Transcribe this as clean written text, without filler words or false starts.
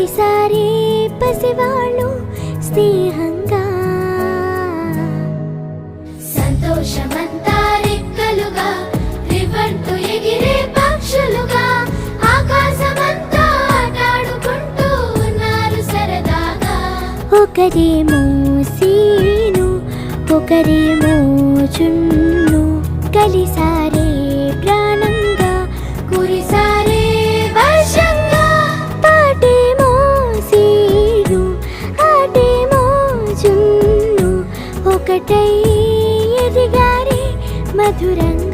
కలిసారే పసివాళ్ళు స్నేహంగా. సంతోషమంతా రెక్కలుగా రివ్వంటూ ఎగిరే పక్షులుగా ఆకాశమంతా ఆటాడుకుంటూ ఉన్నారు సరదాగా. ఒకరేమో సీను ఒకరేమో చున్ను కలిసారే ప్రాణంగా కురిసారే వర్షంగా. పాటేమో సీను ఆటేమో చున్ను ఒకటై ఎదిగారే మధురంగా.